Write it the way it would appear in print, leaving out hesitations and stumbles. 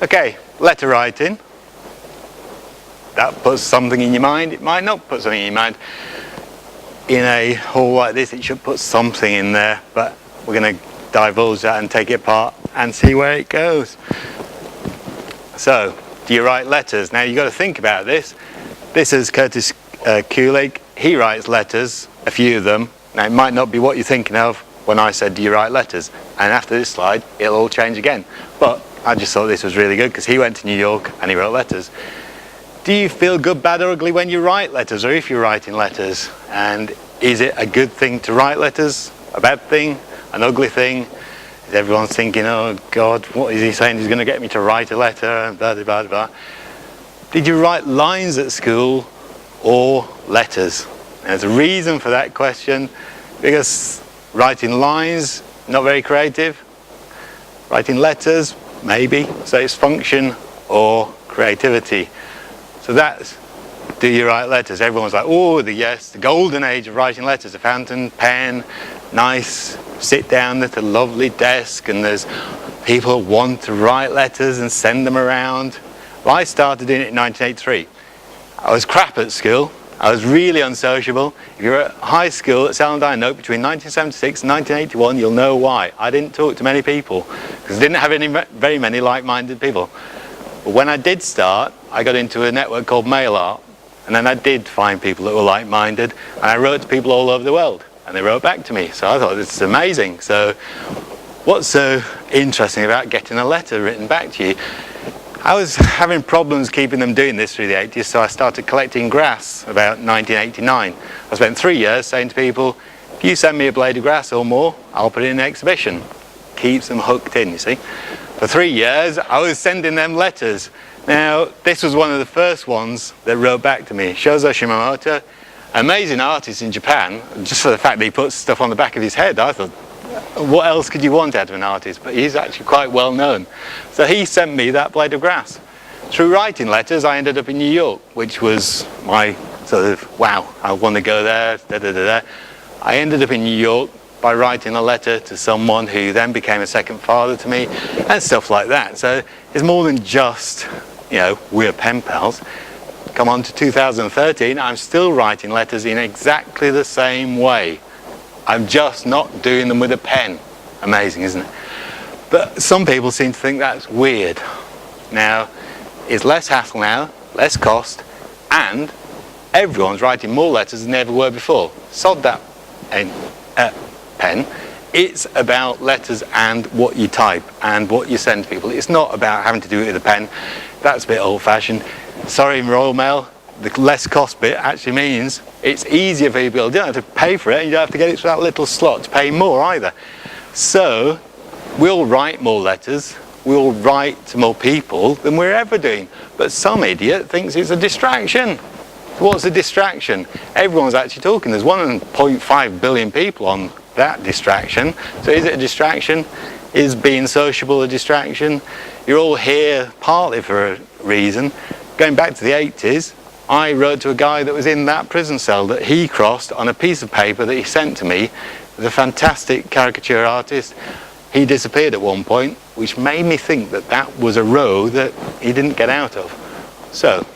Okay, letter writing. That puts something in your mind. It might not put something in your mind. In a hall like this, it should put something in there, but we're going to divulge that and take it apart and see where it goes. So, do you write letters? Now you've got to think about this. This is Curtis Kulig. He writes letters, a few of them. Now it might not be what you're thinking of when I said, do you write letters? And after this slide, it'll all change again. But I just thought this was really good because he went to New York and he wrote letters. Do you feel good, bad or ugly when you write letters, or if you're writing letters? And is it a good thing to write letters? A bad thing? An ugly thing? Is everyone thinking, oh God, what is he saying? He's going to get me to write a letter, and blah, blah, blah, blah. Did you write lines at school or letters? There's a reason for that question, because writing lines, not very creative. Writing letters, maybe. So it's function or creativity. So that's, do you write letters? Everyone's like, oh, the golden age of writing letters, a fountain pen, nice, sit down at a lovely desk, and there's people who want to write letters and send them around. Well, I started in it in 1983. I was crap at school. I was really unsociable. If you're at high school at Sallandine Oak between 1976 and 1981, you'll know why. I didn't talk to many people because I didn't have very many like-minded people. But when I did start, I got into a network called Mail Art, and then I did find people that were like-minded, and I wrote to people all over the world, and they wrote back to me. So I thought, this is amazing. So what's so interesting about getting a letter written back to you? I was having problems keeping them doing this through the 80s, so I started collecting grass about 1989. I spent 3 years saying to people, if you send me a blade of grass or more, I'll put it in an exhibition. Keeps them hooked in, you see. For 3 years, I was sending them letters. Now, this was one of the first ones that wrote back to me. Shozo Shimamoto, amazing artist in Japan, just for the fact that he puts stuff on the back of his head. I thought, what else could you want out of an artist? But he's actually quite well known. So he sent me that blade of grass. Through writing letters, I ended up in New York, which was my sort of, wow, I want to go there, da da da da. I ended up in New York by writing a letter to someone who then became a second father to me, and stuff like that. So it's more than just, you know, we're pen pals. Come on to 2013, I'm still writing letters in exactly the same way. I'm just not doing them with a pen. Amazing, isn't it? But some people seem to think that's weird. Now, it's less hassle now, less cost, and everyone's writing more letters than they ever were before. Sod that pen. It's about letters and what you type and what you send to people. It's not about having to do it with a pen. That's a bit old-fashioned. Sorry, Royal Mail, the less cost bit actually means it's easier for people. You don't have to pay for it, and you don't have to get it through that little slot to pay more either. So we'll write more letters, we'll write to more people than we're ever doing. But some idiot thinks it's a distraction. What's a distraction? Everyone's actually talking. There's 1.5 billion people on that distraction. So is it a distraction? Is being sociable a distraction? You're all here partly for a reason. Going back to the 80s, I wrote to a guy that was in that prison cell that he crossed on a piece of paper that he sent to me. The fantastic caricature artist. He disappeared at one point, which made me think that that was a row that he didn't get out of. So